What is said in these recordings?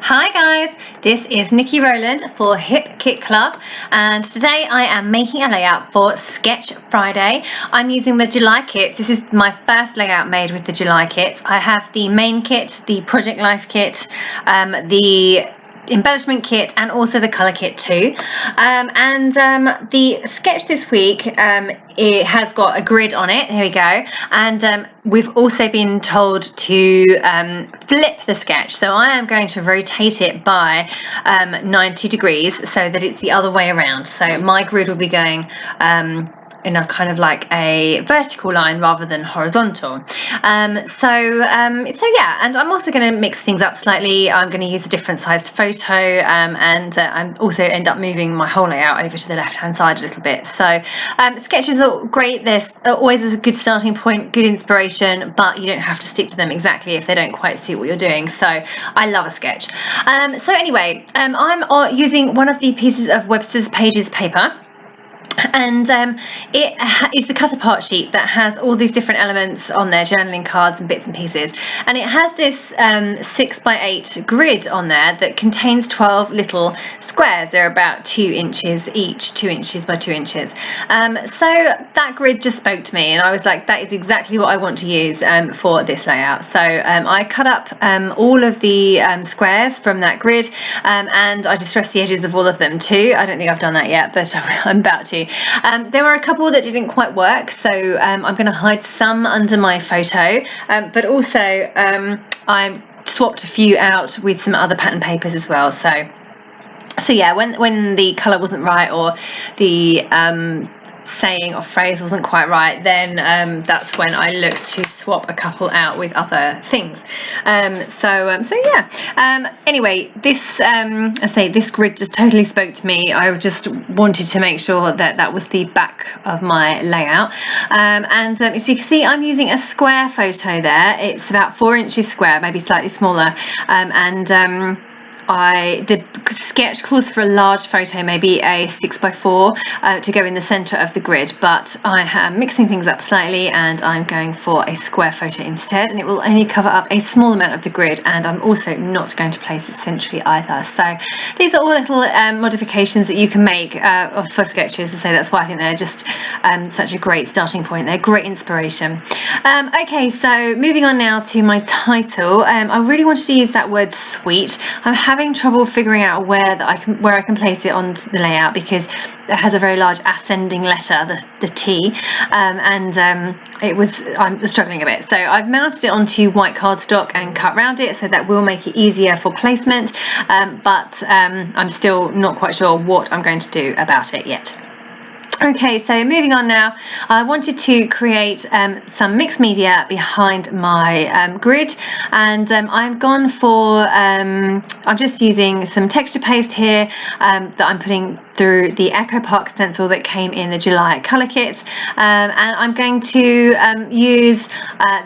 Hi guys, this is Nikki Rowland for Hip Kit Club, and today I am making a layout for Sketch Friday. I'm using the July kits. This is my first layout made with the July kits. I have the main kit, the Project Life kit, the embellishment kit, and also the colour kit too. The sketch this week, it has got a grid on it. Here we go. And we've also been told to flip the sketch, so I am going to rotate it by 90 degrees so that it's the other way around. So my grid will be going in a kind of like a vertical line rather than horizontal. So yeah, and I'm also going to mix things up slightly. I'm going to use a different sized photo, and I'm also end up moving my whole layout over to the left hand side a little bit. So sketches are great. There's always a good starting point, good inspiration, but you don't have to stick to them exactly if they don't quite suit what you're doing. So I love a sketch. So anyway, I'm using one of the pieces of Webster's Pages paper. And it is the cut apart sheet that has all these different elements on there, journaling cards and bits and pieces, and it has this 6x8 grid on there that contains 12 little squares. They're about 2 inches each, 2 inches by 2 inches. So that grid just spoke to me, and I was like, that is exactly what I want to use for this layout. So I cut up all of the squares from that grid, and I distressed the edges of all of them too. I don't think I've done that yet, but I'm about to. There were a couple that didn't quite work, so I'm going to hide some under my photo, but also I swapped a few out with some other pattern papers as well. So yeah, when the colour wasn't right, or the saying or phrase wasn't quite right, then that's when I looked to swap a couple out with other things. So yeah. Anyway, this this grid just totally spoke to me. I just wanted to make sure that that was the back of my layout. As you can see, I'm using a square photo there. It's about 4 inches square, maybe slightly smaller, the sketch calls for a large photo, maybe a 6x4, to go in the centre of the grid, but I am mixing things up slightly and I'm going for a square photo instead, and it will only cover up a small amount of the grid, and I'm also not going to place it centrally either. So these are all little modifications that you can make for sketches. So that's why I think they're just such a great starting point. They're great inspiration. Okay, so moving on now to my title. I really wanted to use that word sweet. I'm having trouble figuring out where I can place it on the layout, because it has a very large ascending letter, the T, I'm struggling a bit. So I've mounted it onto white cardstock and cut round it, so that will make it easier for placement, but I'm still not quite sure what I'm going to do about it yet. Okay, so moving on now, I wanted to create some mixed media behind my grid, and I've gone for, I'm just using some texture paste here that I'm putting through the Echo Park stencil that came in the July colour kit, and I'm going to use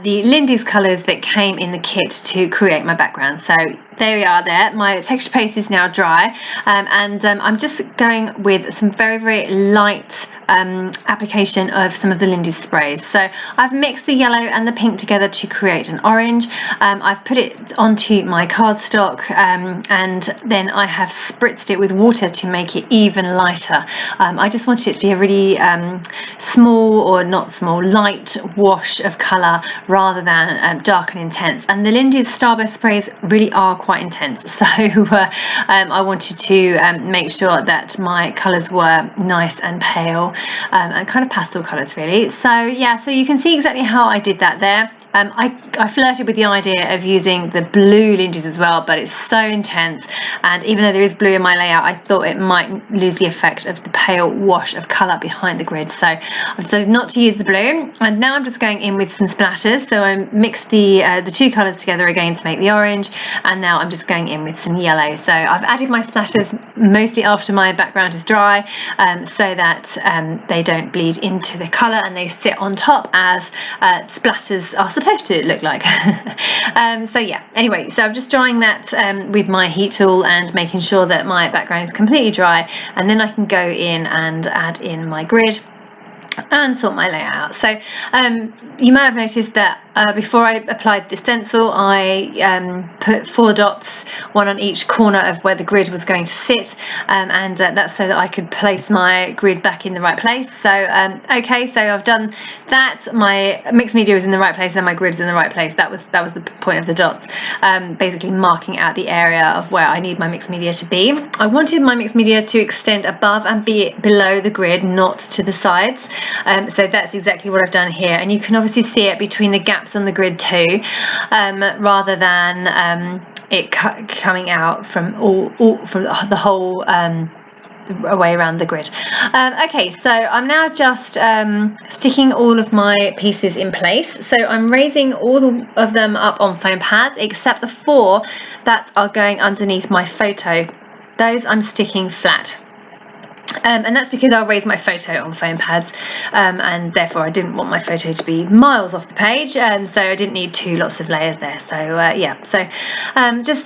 the Lindy's colours that came in the kit to create my background. So there we are there. My texture paste is now dry, and I'm just going with some very, very light application of some of the Lindy's sprays. So I've mixed the yellow and the pink together to create an orange. I've put it onto my cardstock, and then I have spritzed it with water to make it even lighter. I just wanted it to be a really light wash of colour rather than dark and intense. And the Lindy's Starburst sprays really are quite intense, so I wanted to make sure that my colours were nice and pale, and kind of pastel colours really. So yeah, so you can see exactly how I did that there. I flirted with the idea of using the blue Lindy's as well, but it's so intense, and even though there is blue in my layout, I thought it might lose the effect of the pale wash of colour behind the grid, so I decided not to use the blue. And now I'm just going in with some splatters, so I mixed the two colours together again to make the orange, and now I'm just going in with some yellow. So I've added my splatters mostly after my background is dry, so that they don't bleed into the colour, and they sit on top as splatters are supposed to look like. So yeah, anyway, so I'm just drying that with my heat tool and making sure that my background is completely dry, and then I can go in and add in my grid and sort my layout. So you might have noticed that before I applied the stencil, I put 4 dots, one on each corner of where the grid was going to sit, and that's so that I could place my grid back in the right place. So okay, so I've done that. My mixed media is in the right place and my grid is in the right place. That was the point of the dots, basically marking out the area of where I need my mixed media to be. I wanted my mixed media to extend above and be below the grid, not to the sides. So that's exactly what I've done here, and you can obviously see it between the gaps on the grid too, rather than it coming out from from the whole way around the grid. Okay, so I'm now just sticking all of my pieces in place. So I'm raising all of them up on foam pads except the 4 that are going underneath my photo. Those I'm sticking flat. And that's because I'll raise my photo on foam pads, and therefore I didn't want my photo to be miles off the page, and so I didn't need 2 lots of layers there. So yeah, so just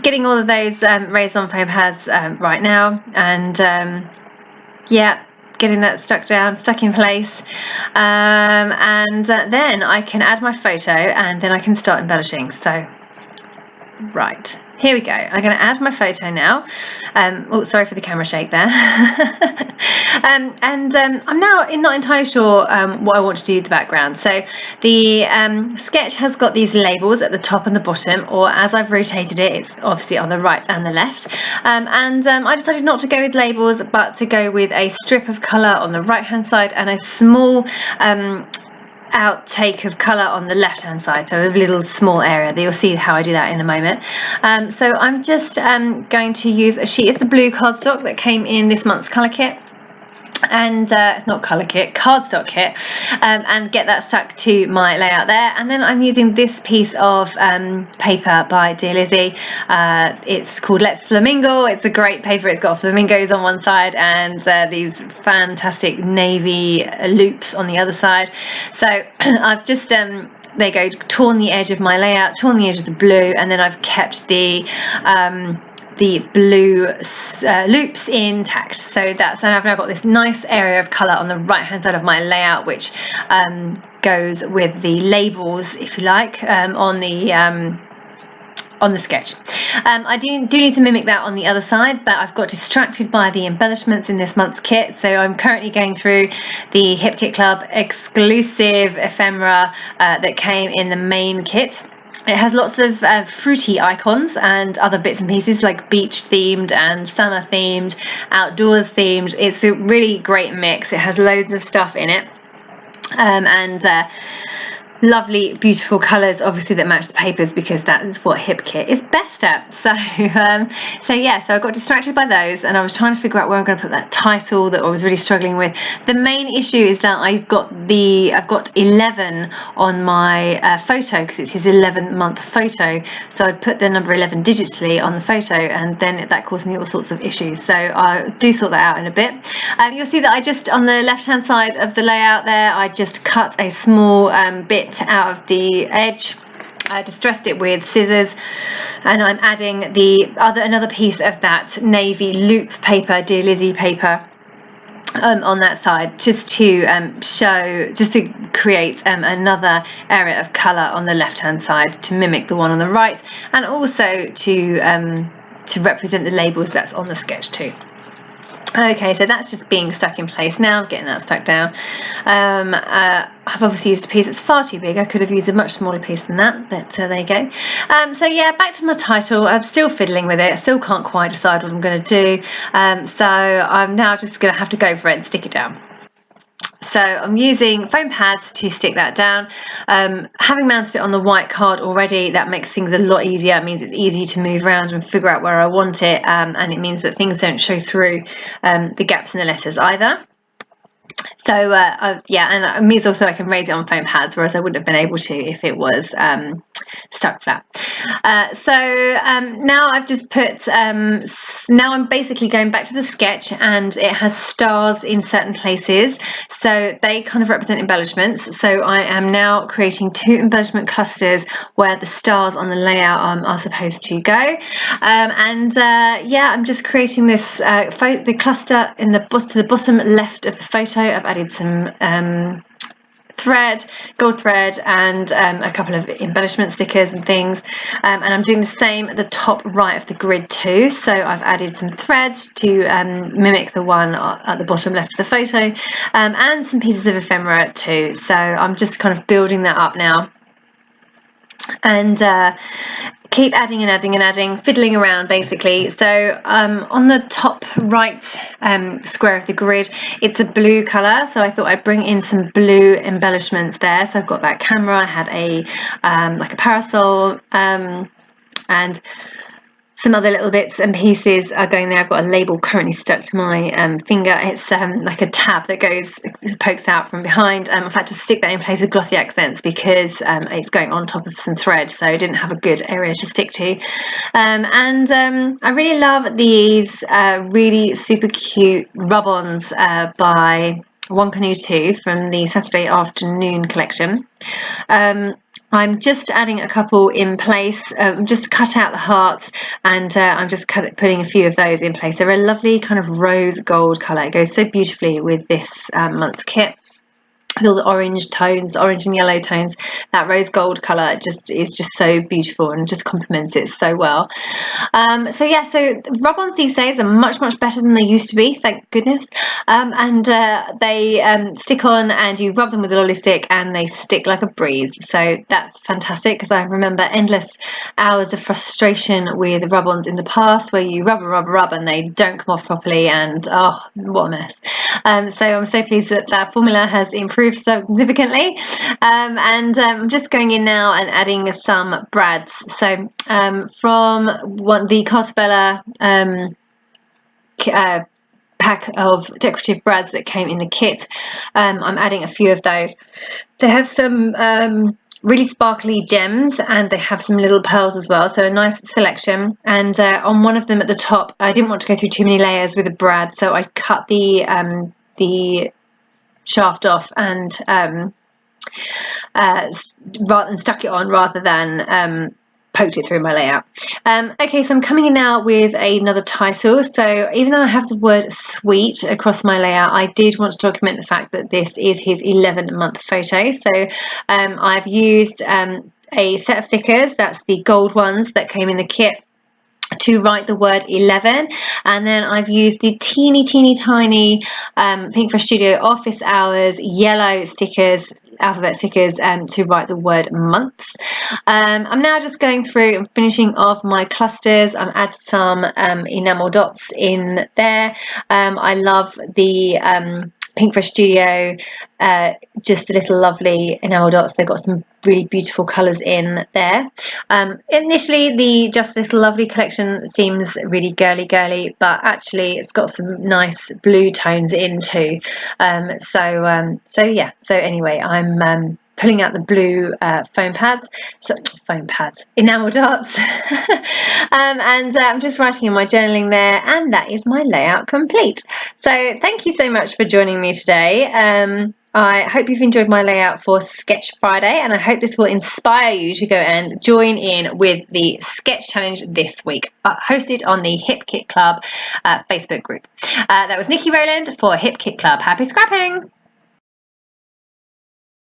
getting all of those raised on foam pads right now, and yeah, getting that stuck in place, and then I can add my photo and then I can start embellishing. So right, here we go. I'm going to add my photo now. Oh, sorry for the camera shake there. I'm now not entirely sure what I want to do with the background. So the sketch has got these labels at the top and the bottom, or as I've rotated it, it's obviously on the right and the left. I decided not to go with labels, but to go with a strip of colour on the right hand side and a small outtake of colour on the left hand side, so a little small area. You'll see how I do that in a moment. So I'm just going to use a sheet of the blue cardstock that came in this month's colour kit, and it's not colour kit, cardstock kit, and get that stuck to my layout there. And then I'm using this piece of paper by Dear Lizzy. It's called Let's Flamingo. It's a great paper. It's got flamingos on one side and these fantastic navy loops on the other side. So I've just there you go, torn the edge of my layout, torn the edge of the blue, and then I've kept the blue loops intact. So I've now got this nice area of colour on the right hand side of my layout, which goes with the labels, if you like, on the sketch. I do need to mimic that on the other side, but I've got distracted by the embellishments in this month's kit. So I'm currently going through the Hip Kit Club exclusive ephemera that came in the main kit. It has lots of fruity icons and other bits and pieces like beach themed and summer themed, outdoors themed. It's a really great mix. It has loads of stuff in it, and lovely beautiful colours obviously that match the papers, because that is what Hip Kit is best at. So yeah, so I got distracted by those and I was trying to figure out where I'm going to put that title that I was really struggling with. The main issue is that I've got 11 on my photo, because it's his 11th month photo, so I put the number 11 digitally on the photo, and then that caused me all sorts of issues. So I'll do sort that out in a bit. You'll see that I just, on the left hand side of the layout there, I just cut a small bit out of the edge. I distressed it with scissors, and I'm adding another piece of that navy loop paper, Dear Lizzy paper, on that side, just to create another area of colour on the left hand side to mimic the one on the right, and also to represent the labels that's on the sketch too. Okay, so that's just being stuck in place now. I'm getting that stuck down. I've obviously used a piece that's far too big. I could have used a much smaller piece than that, but there you go. So yeah, back to my title. I'm still fiddling with it. I still can't quite decide what I'm going to do. So I'm now just going to have to go for it and stick it down. So I'm using foam pads to stick that down. Having mounted it on the white card already, that makes things a lot easier. It means it's easy to move around and figure out where I want it, and it means that things don't show through the gaps in the letters either. So yeah, and it means also I can raise it on foam pads, whereas I wouldn't have been able to if it was stuck flat. Now I've just put, now I'm basically going back to the sketch, and it has stars in certain places, so they kind of represent embellishments. So I am now creating 2 embellishment clusters where the stars on the layout are supposed to go, yeah, I'm just creating this the cluster in to the bottom left of the photo. I've added some thread, gold thread, and a couple of embellishment stickers and things, and I'm doing the same at the top right of the grid too. So I've added some threads to mimic the one at the bottom left of the photo, and some pieces of ephemera too. So I'm just kind of building that up now, and keep adding and adding and adding, fiddling around basically. So on the top right square of the grid, it's a blue colour, so I thought I'd bring in some blue embellishments there. So I've got that camera, I had a like a parasol, and some other little bits and pieces are going there. I've got a label currently stuck to my finger. It's like a tab that pokes out from behind. I've had to stick that in place with glossy accents because it's going on top of some thread, so I didn't have a good area to stick to. I really love these really super cute rub-ons by One Canoe 2 from the Saturday Afternoon collection. I'm just adding a couple in place, just cut out the hearts, and I'm just putting a few of those in place. They're a lovely kind of rose gold colour. It goes so beautifully with this month's kit. With all the orange tones, orange and yellow tones, that rose gold colour is just so beautiful and just complements it so well. So rub-ons these days are much better than they used to be, thank goodness. They stick on, and you rub them with a lolly stick and they stick like a breeze. So that's fantastic, because I remember endless hours of frustration with rub-ons in the past where you rub and they don't come off properly, and oh, what a mess. So I'm so pleased that formula has improved so significantly, and I'm just going in now and adding some brads. So from the Cartabella pack of decorative brads that came in the kit, I'm adding a few of those. They have some really sparkly gems, and they have some little pearls as well, so a nice selection. And on one of them at the top, I didn't want to go through too many layers with a brad, so I cut the shaft off and stuck it on rather than poked it through my layout. Okay, so I'm coming in now with another title. So even though I have the word sweet across my layout, I did want to document the fact that this is his 11-month photo. So I've used a set of thickers, that's the gold ones that came in the kit, to write the word 11, and then I've used the teeny tiny Pinkfresh Studio office hours yellow stickers, alphabet stickers, to write the word months. I'm now just going through and finishing off my clusters. I've added some enamel dots in there. I love the Pinkfresh Studio, just the little lovely enamel dots. They've got some really beautiful colours in there. Initially, the Just Little Lovely collection seems really girly, but actually it's got some nice blue tones in too. So anyway, I'm pulling out the blue enamel dots, and I'm just writing in my journaling there, and that is my layout complete. So thank you so much for joining me today. I hope you've enjoyed my layout for Sketch Friday, and I hope this will inspire you to go and join in with the Sketch Challenge this week, hosted on the Hip Kit Club Facebook group. That was Nikki Rowland for Hip Kit Club. Happy scrapping!